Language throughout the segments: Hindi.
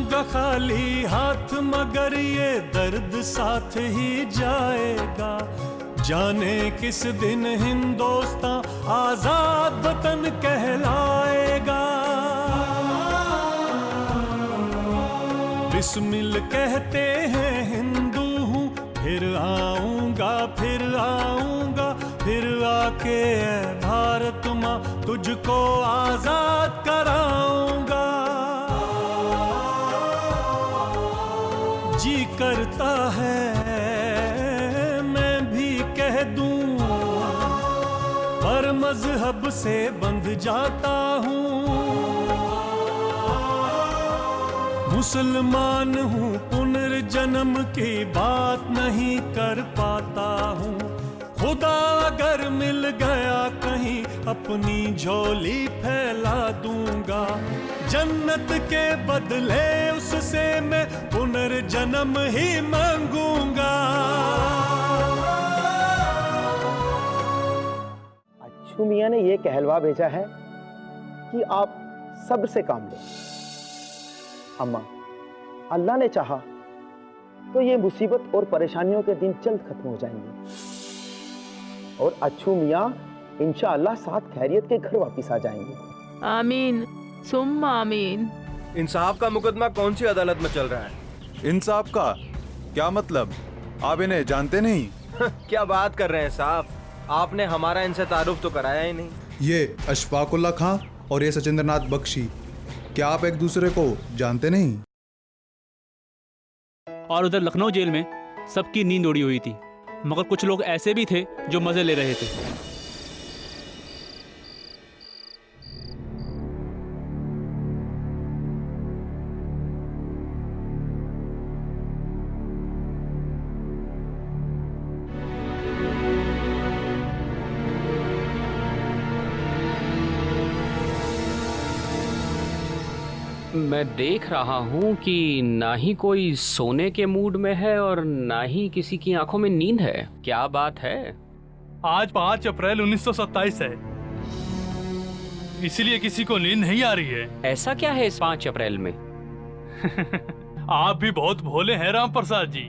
जाऊंगा खाली हाथ मगर ये दर्द साथ ही जाएगा। जाने किस दिन हिंदुस्तान आजाद वतन कहलाएगा। बिस्मिल कहते हैं हिंदू हूँ, फिर आऊंगा फिर आऊंगा, फिर आके ऐ भारत माँ तुझको आजाद कराऊंगा। जी करता है मैं भी कह दूं, पर मजहब से बंध जाता हूँ। मुसलमान हूँ, पुनर्जन्म की बात नहीं कर पाता हूँ। खुदा अगर मिल गया कहीं अपनी झोली फैला दूंगा। जन्नत के बदले उससे मैं पुनर्जन्म ही मांगूंगा। अच्छू मियाँ ने ये कहलवा भेजा है कि आप सबसे काम लें। अम्मा, अल्लाह ने चाहा तो ये मुसीबत और परेशानियों के दिन जल्द खत्म हो जाएंगे और अच्छू मियाँ इंशाअल्लाह साथ खैरियत के घर वापस आ जाएंगे। आमीन सुम्मा आमीन। इंसाफ का मुकदमा कौन सी अदालत में चल रहा है? इंसाफ का क्या मतलब? आप इन्हें जानते नहीं? क्या बात कर रहे हैं साहब, आपने हमारा इनसे तारुफ तो कराया ही नहीं। ये अशफाकुल्ला खां और ये सचिंद्र नाथ बख्शी, क्या आप एक दूसरे को जानते नहीं? और उधर लखनऊ जेल में सबकी नींद उड़ी हुई थी, मगर कुछ लोग ऐसे भी थे जो मजे ले रहे थे। मैं देख रहा हूँ कि ना ही कोई सोने के मूड में है और ना ही किसी की आंखों में नींद है। क्या बात है? आज 5 अप्रैल 1927 है, इसलिए किसी को नींद नहीं आ रही है। ऐसा क्या है इस 5 अप्रैल में? आप भी बहुत भोले हैं राम प्रसाद जी।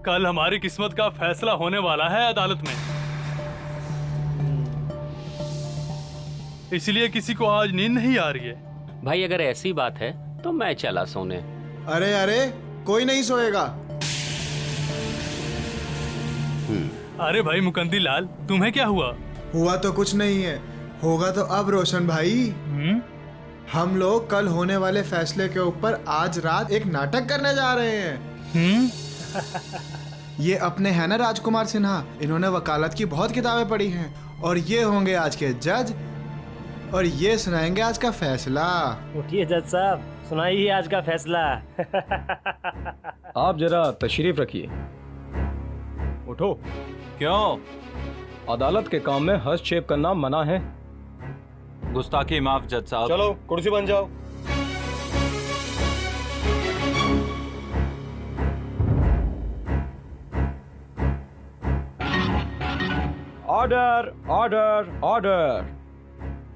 कल हमारी किस्मत का फैसला होने वाला है अदालत में, इसलिए किसी को आज नींद नहीं आ रही है। भाई अगर ऐसी बात है तो मैं चला सोने। अरे अरे, कोई नहीं सोएगा। अरे भाई मुकंदी लाल, तुम्हें क्या हुआ? हुआ तो कुछ नहीं है, होगा तो अब रोशन भाई। हम लोग कल होने वाले फैसले के ऊपर आज रात एक नाटक करने जा रहे हैं। ये अपने हैं ना राजकुमार सिन्हा, इन्होंने वकालत की बहुत किताबें पढ़ी हैं और ये होंगे आज के जज और ये सुनाएंगे आज का फैसला। उठिए जज साहब, सुनाइए आज का फैसला। आप जरा तशरीफ रखिए। उठो। क्यों? अदालत के काम में हस्तक्षेप करना मना है। गुस्ताखी माफ जज साहब। चलो कुर्सी बन जाओ। Order order order.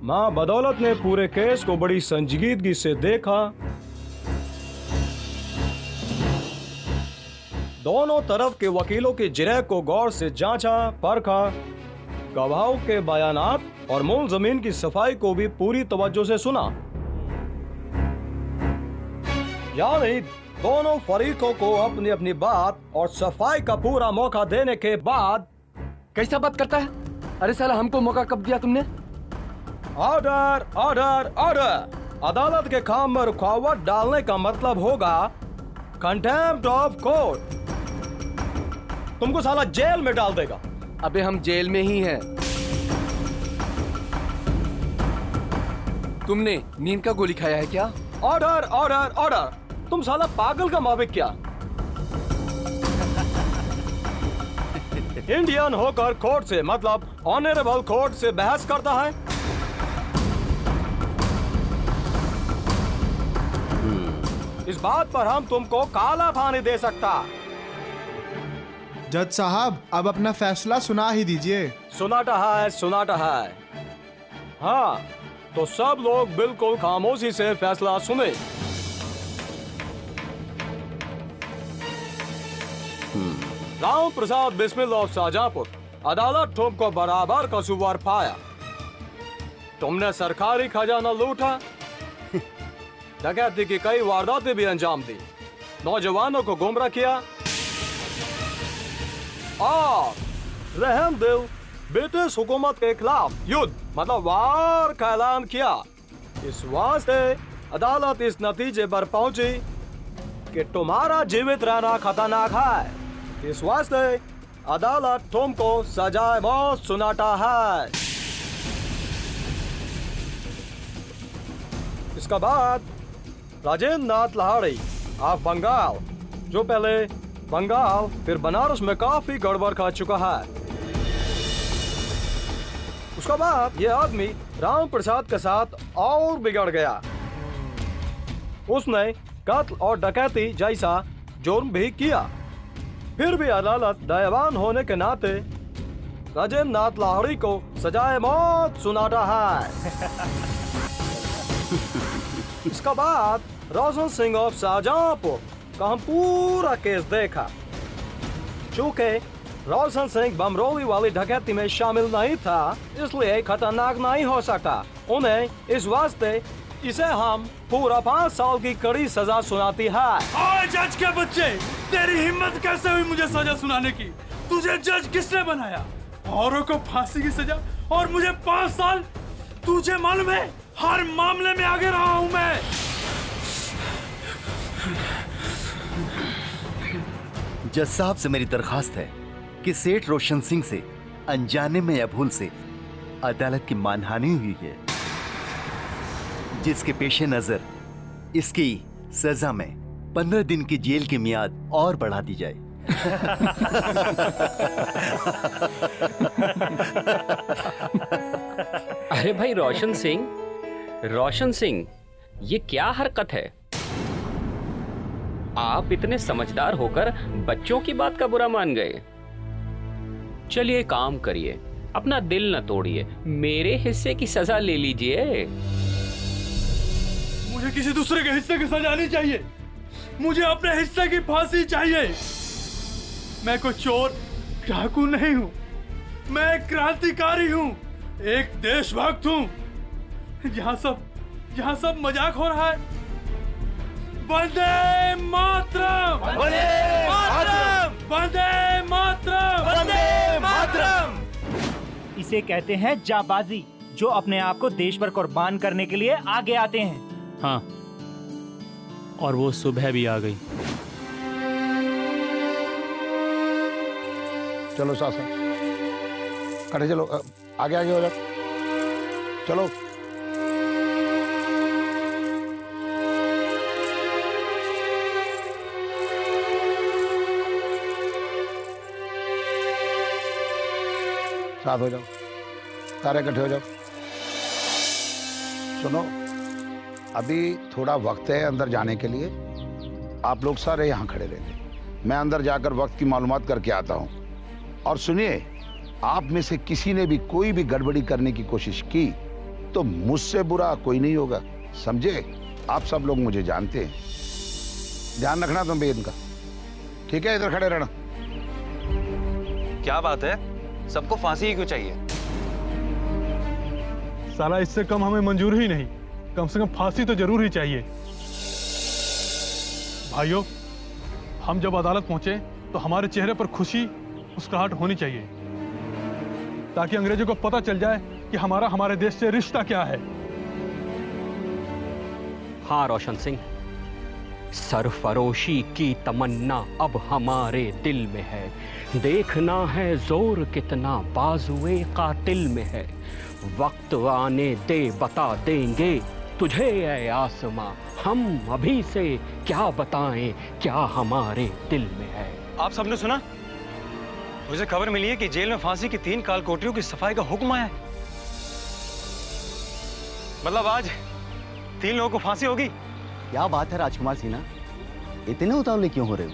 मां बदौलत ने पूरे केस को बड़ी संजीदगी से देखा। दोनों तरफ के वकीलों की जिरह को गौर से जांचा परखा, गवाहों के बयानात और मूल जमीन की सफाई को भी पूरी तवज्जो से सुना। यानी दोनों फरीकों को अपनी अपनी बात और सफाई का पूरा मौका देने के बाद। कैसा बात करता है? अरे साला, हमको मौका कब दिया तुमने? Order order order. अदालत के काम में रुकावट डालने का मतलब होगा कंटेम्प्ट ऑफ कोर्ट। तुमको साला जेल में डाल देगा। अबे हम जेल में ही हैं। तुमने नींद का गोली खाया है क्या? Order order order. तुम साला पागल का माविक क्या? इंडियन होकर कोर्ट से मतलब ऑनरेबल कोर्ट से बहस करता है। इस बात पर हम तुमको काला फानी दे सकता। जज साहब, अब अपना फैसला सुना ही दीजिए। सुनाटा है सुनाटा है। हाँ, तो सब लोग बिल्कुल खामोशी से फैसला सुने। राम प्रसाद बिस्मिल ऑफ शाहजहांपुर, अदालत तुमको बराबर कसूरवार पाया। तुमने सरकारी खजाना लूटा, डकैती की कई वारदातें भी अंजाम दी, नौजवानों को गुमराह किया और रहम दिल ब्रिटिश हुकूमत के खिलाफ युद्ध मतलब वार का ऐलान किया। इस वास्ते अदालत इस नतीजे पर पहुंची कि तुम्हारा जीवित रहना खतरनाक है। इस वास्ते अदालत तुमको सजाए मौत सुनाता है। इसके बाद राजेंद्र नाथ लाहिड़ी ऑफ बंगाल, जो पहले बंगाल फिर बनारस में काफी गड़बड़ कर चुका है। उसके बाद यह आदमी राम प्रसाद के साथ और बिगड़ गया। उसने कत्ल और डकैती जैसा जुर्म भी किया। फिर भी अदालत दयावान होने के नाते राजेंद्र नाथ लाहिड़ी को सजाए मौत सुनाता है। इसके बाद रोशन सिंह ऑफ शाहजहांपुर का हम पूरा केस देखा। चूंकि रोशन सिंह बमरोली वाली डकैती में शामिल नहीं था, इसलिए खतरनाक नहीं हो सकता। उन्हें इस वास्ते इसे हम पूरा 5 साल की कड़ी सजा सुनाती है। ओए जज के बच्चे, तेरी हिम्मत कैसे हुई मुझे सजा सुनाने की? तुझे जज किसने बनाया? औरों को फांसी की सजा और मुझे 5 साल? तुझे मालूम है हर मामले में आगे रहा हूं मैं। जज साहब से मेरी दरखास्त है कि सेठ रोशन सिंह से अनजाने में या भूल से अदालत की मानहानि हुई है, जिसके पेश नजर इसकी सजा में 15 दिन की जेल की मियाद और बढ़ा दी जाए। अरे भाई रोशन सिंह, ये क्या हरकत है? आप इतने समझदार होकर बच्चों की बात का बुरा मान गए। चलिए काम करिए, अपना दिल न तोड़िए, मेरे हिस्से की सजा ले लीजिए। मुझे किसी दूसरे के हिस्से की सजा नहीं चाहिए, मुझे अपने हिस्से की फांसी चाहिए। मैं कोई चोर डाकू नहीं हूं, मैं एक क्रांतिकारी हूं, एक देशभक्त हूं। जहां सब मजाक हो रहा है। वंदे मातरम, वंदे मातरम, वंदे मातरम, वंदे मातरम। इसे कहते हैं जाबाजी, जो अपने आप को देश पर कुर्बान करने के लिए आगे आते हैं। हाँ, और वो सुबह भी आ गई। चलो शासन, खड़े चलो, आगे आगे हो जाओ, चलो। साथ हो जाओ, सारे इकट्ठे हो जाओ। सुनो, अभी थोड़ा वक्त है अंदर जाने के लिए। आप लोग सारे यहाँ खड़े रहेंगे, मैं अंदर जाकर वक्त की मालूमात करके आता हूँ। और सुनिए, आप में से किसी ने भी कोई भी गड़बड़ी करने की कोशिश की तो मुझसे बुरा कोई नहीं होगा, समझे? आप सब लोग मुझे जानते हैं, ध्यान रखना तुम भी इनका, ठीक है? इधर खड़े रहना। क्या बात है, सबको फांसी ही क्यों चाहिए? साला इससे कम हमें मंजूर ही नहीं, कम से कम फांसी तो जरूर ही चाहिए। भाइयों, हम जब अदालत पहुंचे तो हमारे चेहरे पर खुशी, मुस्कुराहट होनी चाहिए, ताकि अंग्रेजों को पता चल जाए कि हमारे देश से रिश्ता क्या है। हाँ रोशन सिंह, सरफरोशी की तमन्ना अब हमारे दिल में है। देखना है जोर कितना बाजुए कातिल में है। वक्त आने दे बता देंगे तुझे ऐ आसमां, हम अभी से क्या बताएं क्या हमारे दिल में है। आप सबने सुना? मुझे खबर मिली है कि जेल में फांसी की 3 कालकोठरियों की सफाई का हुक्म आया है। मतलब आज 3 लोगों को फांसी होगी। क्या बात है राजकुमार सिन्हा, इतने उतावले क्यों हो रहे हो?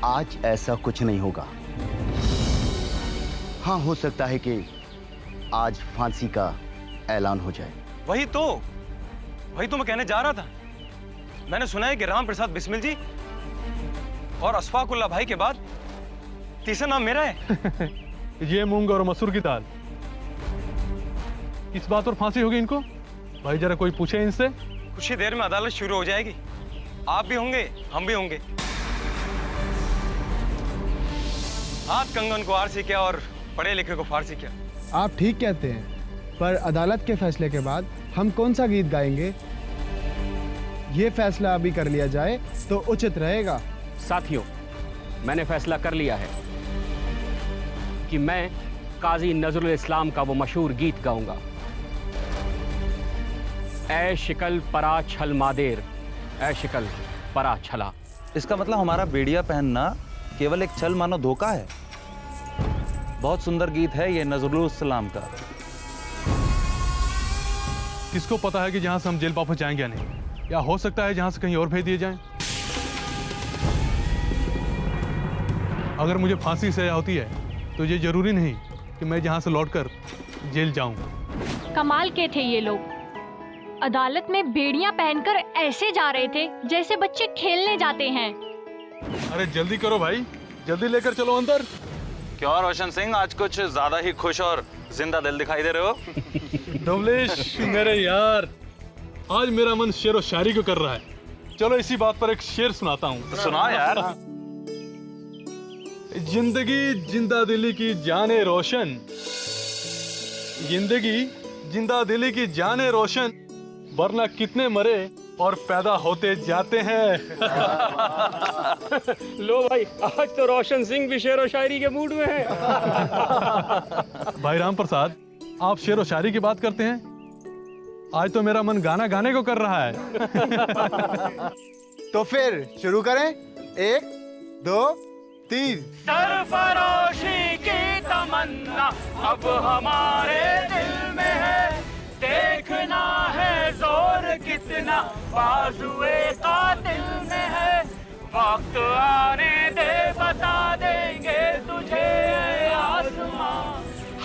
आज ऐसा कुछ नहीं होगा। हाँ, हो सकता है कि आज फांसी का ऐलान हो जाए। वही तो मैं कहने जा रहा था। मैंने सुना है कि राम प्रसाद बिस्मिल जी और अशफाकुल्ला भाई के बाद तीसरा नाम मेरा है। ये मूंग और मसूर की दाल। इस बात पर फांसी होगी इनको? भाई जरा कोई पूछे इनसे। कुछ ही देर में अदालत शुरू हो जाएगी। आप भी होंगे, हम भी होंगे। हाथ कंगन को आरसी क्या और पढ़े लिखे को फारसी क्या। आप ठीक कहते हैं, पर अदालत के फैसले के बाद हम कौन सा गीत गाएंगे? ये फैसला अभी कर लिया जाए तो उचित रहेगा। साथियों, मैंने फैसला कर लिया है कि मैं काजी नजरुल इस्लाम का वो मशहूर गीत गाऊंगा। ऐ शिकल परा छल मादेर, ऐ शिकल परा छला। इसका मतलब हमारा बेड़िया पहनना केवल एक छल मानो धोखा है। बहुत सुंदर गीत है ये नजरुल इस्लाम का। किसको पता है कि जहां से हम जेल वापस जाएंगे या नहीं, या हो सकता है जहां से कहीं और भेज दिए जाएं। अगर मुझे फांसी सजा होती है तो ये जरूरी नहीं कि मैं जहां से लौटकर जेल जाऊं। कमाल के थे ये लोग। अदालत में बेड़ियां पहनकर ऐसे जा रहे थे जैसे बच्चे खेलने जाते हैं। अरे जल्दी करो भाई, जल्दी लेकर चलो अंदर। क्यों रोशन सिंह, आज कुछ ज्यादा ही खुश और जिंदा दिल दिखाई दे रहे हो। धवलेश मेरे यार, आज मेरा मन शेर व शायरी को कर रहा है। चलो इसी बात पर एक शेर सुनाता हूँ। तो सुना यार। जिंदगी जिंदा दिली की जाने रोशन, जिंदगी जिंदा दिली की जाने रोशन, वरना कितने मरे और पैदा होते जाते हैं। लो भाई, आज तो रोशन सिंह भी शेर व शायरी के मूड में है। भाई राम प्रसाद, आप शेर व शायरी की बात करते हैं, आज तो मेरा मन गाना गाने को कर रहा है। तो फिर शुरू करें। 1 2 3। सरफरोशी की तमन्ना अब हमारे दिल में है, देखना है जोर कितना बाजुए कातिल में है। वक्त आने दे बता देंगे तुझे आसमां,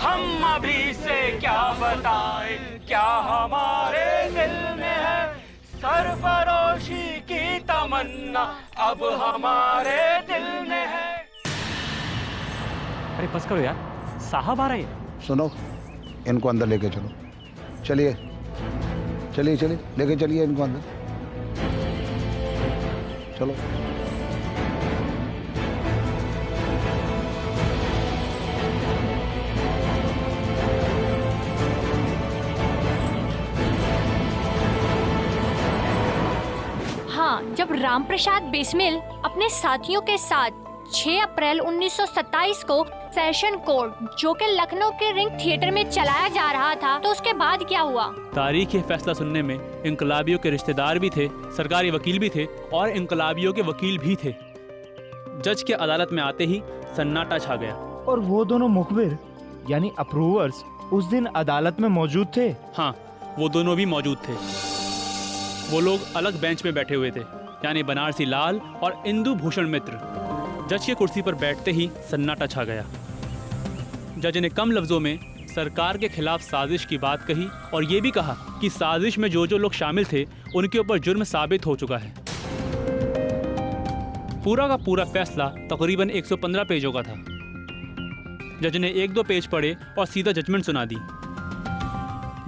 हम अभी से क्या बताएं क्या हमारे दिल में है। सरफरोशी की तमन्ना अब हमारे दिल में है। अरे बस करो यार, साहब आ रहे हैं। सुनो, इनको अंदर लेके चलो। चलिए चलिए चलिए, लेके चलिए इनको अंदर, चलो। हाँ, जब रामप्रसाद बिस्मिल अपने साथियों के साथ 6 अप्रैल 1927 को सेशन कोर्ट, जो कि लखनऊ के रिंग थिएटर में चलाया जा रहा था, तो उसके बाद क्या हुआ? तारीख ये फैसला सुनने में इंकलाबियों के रिश्तेदार भी थे, सरकारी वकील भी थे और इंकलाबियों के वकील भी थे। जज के अदालत में आते ही सन्नाटा छा गया। और वो दोनों मुखबिर यानी अप्रूवर्स उस दिन अदालत में मौजूद थे? हाँ, वो दोनों भी मौजूद थे। वो लोग अलग बेंच में बैठे हुए थे, यानी बनारसी लाल और इंदु भूषण मित्र। जज की कुर्सी पर बैठते ही सन्नाटा छा गया। जज ने कम लफ्जों में सरकार के खिलाफ साजिश की बात कही और ये भी कहा कि साजिश में जो जो लोग शामिल थे उनके ऊपर जुर्म साबित हो चुका है। पूरा का पूरा फैसला तकरीबन 115 पेजों का था। जज ने 1-2 पेज पढ़े और सीधा जजमेंट सुना दी।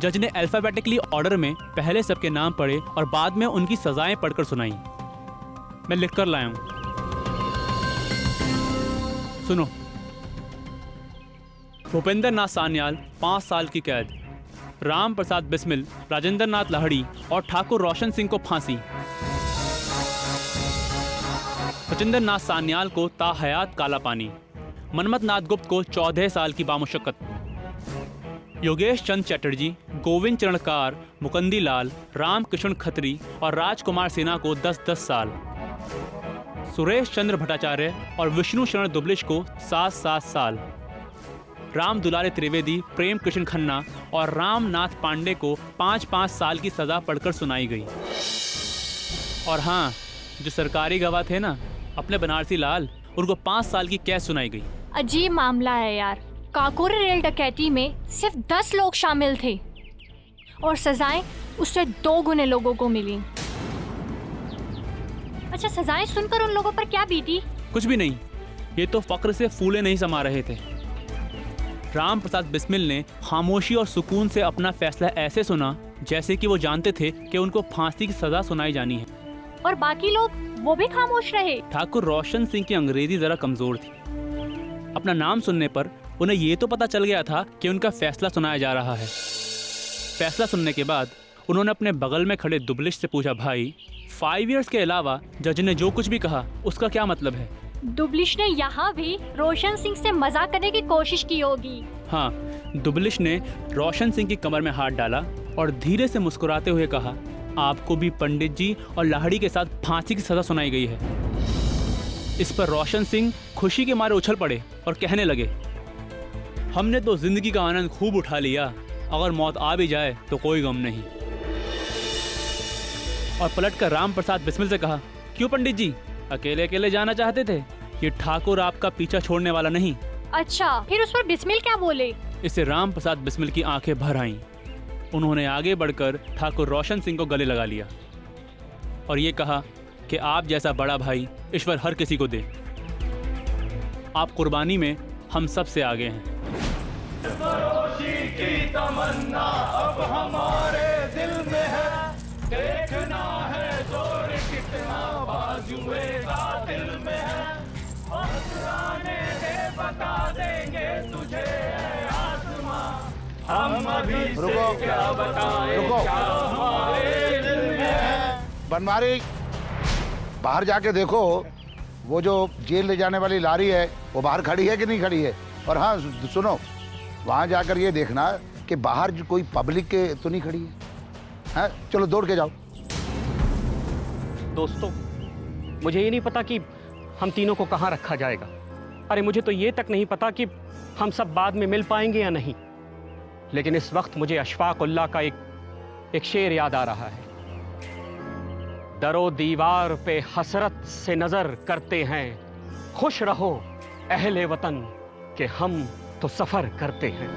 जज ने अल्फाबेटिकली ऑर्डर में पहले सबके नाम पढ़े और बाद में उनकी सजाएं पढ़कर सुनाई। मैं लिख कर लाया हूं, सुनो। भूपेंद्र नाथ सान्याल 5 साल की कैद, राम प्रसाद बिस्मिल, राजेंद्र नाथ लाहड़ी और ठाकुर रोशन सिंह को फांसी, सचिंदर नाथ सान्याल को ताहयात काला पानी, मनमत नाथ गुप्त को 14 साल की बामुशक्कत, योगेश चंद चटर्जी, गोविंद चरणकार, मुकंदी लाल, राम कृष्ण खत्री और राजकुमार सिन्हा को 10-10 साल, सुरेश चंद्र भट्टाचार्य और विष्णु शरण दुबलिश को 7-7 साल, राम दुलारे त्रिवेदी, प्रेम कृष्ण खन्ना और रामनाथ पांडे को 5-5 साल की सजा पढ़कर सुनाई गई। और हाँ, जो सरकारी गवाह थे ना, अपने बनारसी लाल, उनको 5 साल की कैद सुनाई गई। अजीब मामला है यार। काकोरी रेल डकैती में सिर्फ 10 लोग शामिल थे और सजाएं उससे 2 गुने लोगों को मिली। अच्छा, सजाएं सुनकर उन लोगों पर क्या बीती? कुछ भी नहीं, ये तो फक्र से फूले नहीं समा रहे थे। राम प्रसाद बिस्मिल ने खामोशी और सुकून से अपना फैसला ऐसे सुना जैसे कि वो जानते थे कि उनको फांसी की सजा सुनाई जानी है। और बाकी लोग वो भी खामोश रहे। ठाकुर रोशन सिंह की अंग्रेजी जरा कमजोर थी। अपना नाम सुनने पर उन्हें ये तो पता चल गया था कि उनका फैसला सुनाया जा रहा है। फैसला सुनने के बाद उन्होंने अपने बगल में खड़े दुबलिश से पूछा, भाई 5 इयर्स के अलावा जज ने जो कुछ भी कहा उसका क्या मतलब है? दुबलिश ने यहाँ भी रोशन सिंह से मजाक करने की कोशिश की होगी। हाँ, दुबलिश ने रोशन सिंह की कमर में हाथ डाला और धीरे से मुस्कुराते हुए कहा, आपको भी पंडित जी और लाहड़ी के साथ फांसी की सजा सुनाई गई है। इस पर रोशन सिंह खुशी के मारे उछल पड़े और कहने लगे, हमने तो जिंदगी का आनंद खूब उठा लिया, अगर मौत आ भी जाए तो कोई गम नहीं। और पलटकर राम प्रसाद बिस्मिल से कहा, क्यों पंडित जी, अकेले अकेले जाना चाहते थे? ये ठाकुर आपका पीछा छोड़ने वाला नहीं। अच्छा, फिर उस पर बिस्मिल क्या बोले? इससे राम प्रसाद बिस्मिल की आंखें भर आईं। उन्होंने आगे बढ़कर ठाकुर रोशन सिंह को गले लगा लिया और ये कहा कि आप जैसा बड़ा भाई ईश्वर हर किसी को दे। आप कुर्बानी में हम सब से आगे हैं। की तमन्ना अब हमारे दिल में है, देखना है जोर कितना बाजुए का दिल में है। आने दे बता देंगे तुझे आसमां, हम अभी से क्या बताएं क्या हमारे दिल में है। बनवारी, बाहर जाके देखो वो जो जेल ले जाने वाली लारी है वो बाहर खड़ी है कि नहीं खड़ी है। और हाँ सुनो, वहां जाकर ये देखना कि बाहर जो कोई पब्लिक के तो नहीं खड़ी है। हाँ, चलो दौड़ के जाओ। दोस्तों, मुझे ये नहीं पता कि हम तीनों को कहाँ रखा जाएगा। अरे मुझे तो ये तक नहीं पता कि हम सब बाद में मिल पाएंगे या नहीं। लेकिन इस वक्त मुझे अशफाक उल्लाह का एक शेर याद आ रहा है। दरो दीवार पे हसरत से नजर करते हैं, खुश रहो अहले वतन कि हम तो सफर करते हैं।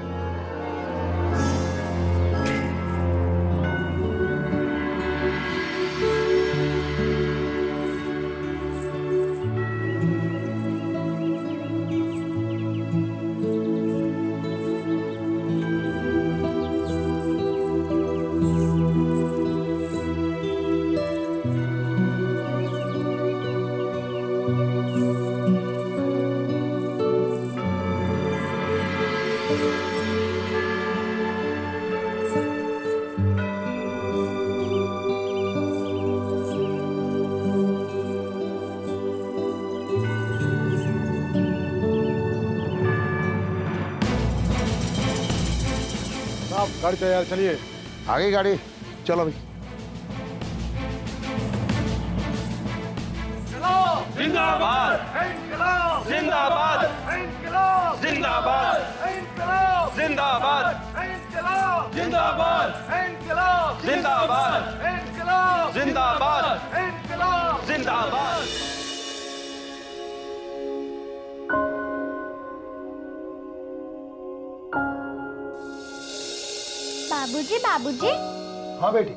गाड़ी तैयार, चलिए। आगे गाड़ी, चलो भाई। जिंदाबाद जिंदाबाद जिंदाबाद जिंदाबाद जिंदाबाद जिंदाबाद जिंदाबाद जिंदाबाद। बाबूजी, बाबूजी। हाँ बेटी।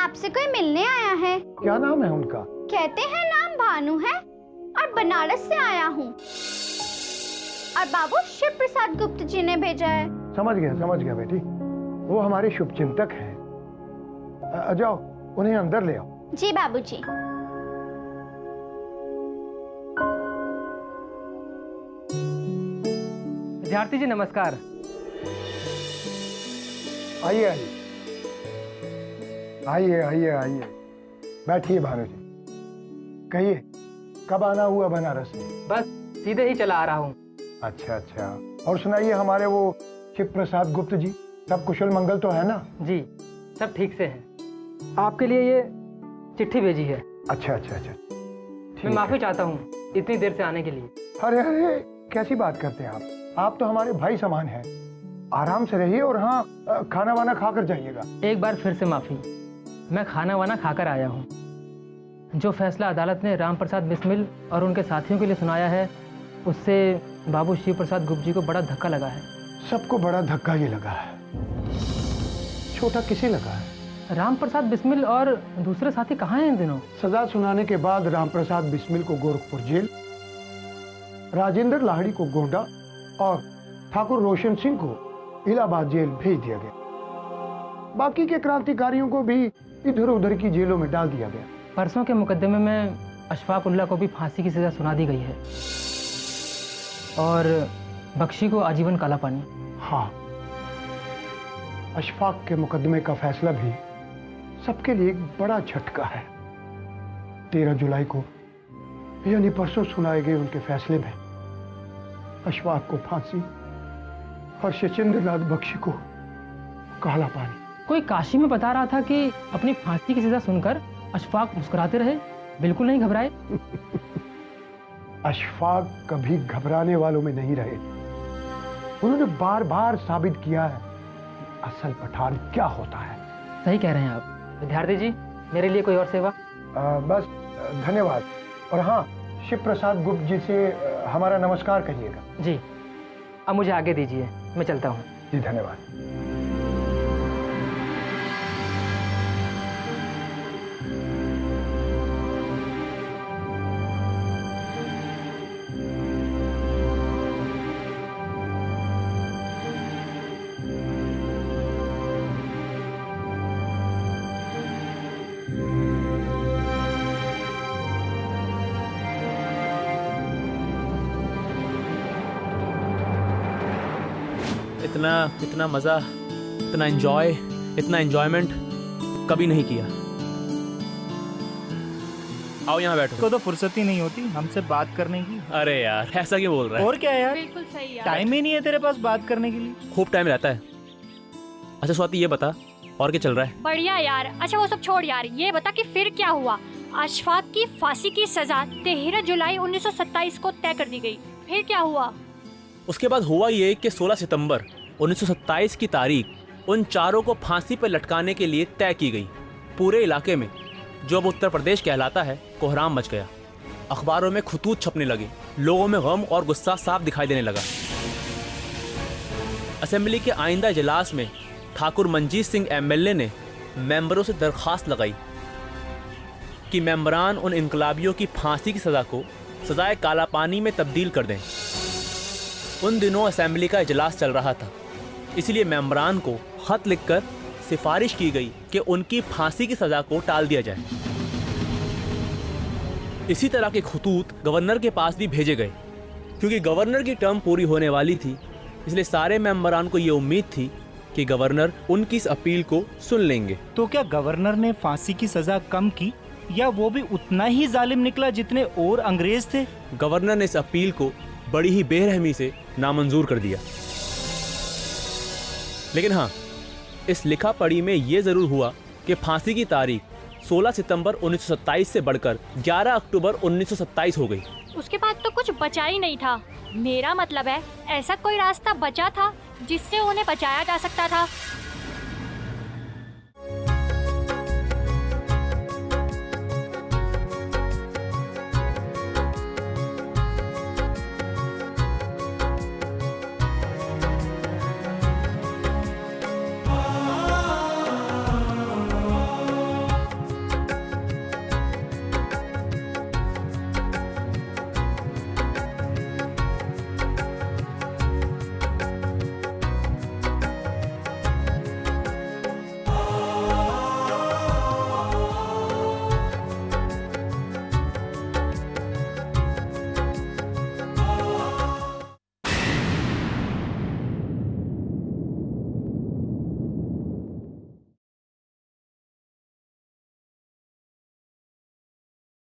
आपसे कोई मिलने आया है। क्या नाम है उनका? कहते हैं नाम भानु है और बनारस से आया हूँ। और बाबू शिव प्रसाद गुप्त जी ने भेजा है। समझ गया बेटी। वो हमारे शुभ चिंतक हैं। जाओ उन्हें अंदर ले आओ। जी बाबूजी। विद्यार्थी जी नमस्कार। आइए आइए आइए आइए, बैठिए भानु जी। कहिए, कब आना हुआ बनारस में? बस सीधे ही चला आ रहा हूँ। अच्छा अच्छा, और सुनाइए, हमारे वो शिव प्रसाद गुप्त जी सब कुशल मंगल तो है ना? जी सब ठीक से है। आपके लिए ये चिट्ठी भेजी है। अच्छा अच्छा अच्छा, मैं माफी चाहता हूँ इतनी देर से आने के लिए। अरे अरे, कैसी बात करते हैं आप तो हमारे भाई समान हैं। आराम से रहिए और हाँ, खाना वाना खाकर जाइएगा। एक बार फिर से माफी, मैं खाना वाना खाकर आया हूँ। जो फैसला अदालत ने राम प्रसाद बिस्मिल और उनके साथियों के लिए सुनाया है, उससे बाबू शिव प्रसाद गुप्त जी को बड़ा धक्का लगा है। सबको बड़ा धक्का ये लगा है, छोटा किसे लगा है? राम प्रसाद बिस्मिल और दूसरे साथी कहाँ हैं इन दिनों? सजा सुनाने के बाद राम प्रसाद बिस्मिल को गोरखपुर जेल राजेंद्र लाहिड़ी को गोंडा और ठाकुर रोशन सिंह को इलाहाबाद जेल भेज दिया गया। बाकी के क्रांतिकारियों को भी इधर उधर की जेलों में डाल दिया गया। परसों के मुकदमे में अशफाक उल्लाह को भी फांसी की सजा सुना दी गई है और बख्शी को आजीवन काला पानी। हाँ, अशफाक के मुकदमे का फैसला भी सबके लिए एक बड़ा झटका है। 13 जुलाई को यानी परसों सुनाए गए उनके फैसले में अशफाक को फांसी और शचेंद्र नाथ बख्शी को काला पानी। कोई काशी में बता रहा था कि अपनी फांसी की सजा सुनकर अशफाक मुस्कुराते रहे, बिल्कुल नहीं घबराए। अशफाक कभी घबराने वालों में नहीं रहे। उन्होंने बार बार साबित किया है असल पठान क्या होता है। सही कह रहे हैं आप। विद्यार्थी जी, मेरे लिए कोई और सेवा? बस धन्यवाद। और हाँ, शिव प्रसाद गुप्त जी से हमारा नमस्कार कहिएगा। जी, अब मुझे आगे दीजिए, मैं चलता हूँ। जी धन्यवाद। इतना मज़ा, इतना एंजॉयमेंट कभी नहीं किया। आओ यहाँ बैठो। को तो फुर्सत ही नहीं होती हमसे बात करने की। अरे यार, ऐसा क्यों बोल रहा है? और क्या यार, बिल्कुल सही यार। टाइम ही नहीं है तेरे पास बात करने के लिए। खूब टाइम रहता है। अच्छा स्वाति, ये बता और क्या चल रहा है? बढ़िया यार। अच्छा वो सब छोड़ यार, ये बता कि फिर क्या हुआ? अशफाक की फांसी की सजा 13 जुलाई 1927 को तय कर दी गई। फिर क्या हुआ? उसके बाद हुआ ये कि 16 सितंबर 1927 की तारीख उन चारों को फांसी पर लटकाने के लिए तय की गई। पूरे इलाके में, जो अब उत्तर प्रदेश कहलाता है, कोहराम मच गया। अखबारों में खतूत छपने लगे, लोगों में गम और गुस्सा साफ दिखाई देने लगा। असेंबली के आइंदा इजलास में ठाकुर मंजीत सिंह एमएलए ने मेंबरों से दरख्वास्त लगाई कि मेंबरान उन इनकलाबियों की फांसी की सज़ा को सजाए काला पानी में तब्दील कर दें। उन दिनों असेंबली का इजलास चल रहा था, इसलिए मेंबरान को खत लिखकर सिफारिश की गई कि उनकी फांसी की सज़ा को टाल दिया जाए। इसी तरह के खतूत गवर्नर के पास भी भेजे गए। क्योंकि गवर्नर की टर्म पूरी होने वाली थी, इसलिए सारे मेंबरान को ये उम्मीद थी कि गवर्नर उनकी इस अपील को सुन लेंगे। तो क्या गवर्नर ने फांसी की सजा कम की या वो भी उतना ही जालिम निकला जितने और अंग्रेज थे? गवर्नर ने इस अपील को बड़ी ही बेरहमी से नामंजूर कर दिया। लेकिन हाँ, इस लिखा पढ़ी में ये जरूर हुआ कि फांसी की तारीख 16 सितंबर 1927 से बढ़कर 11 अक्टूबर 1927 हो गई। उसके बाद तो कुछ बचा ही नहीं था। मेरा मतलब है, ऐसा कोई रास्ता बचा था जिससे उन्हें बचाया जा सकता था?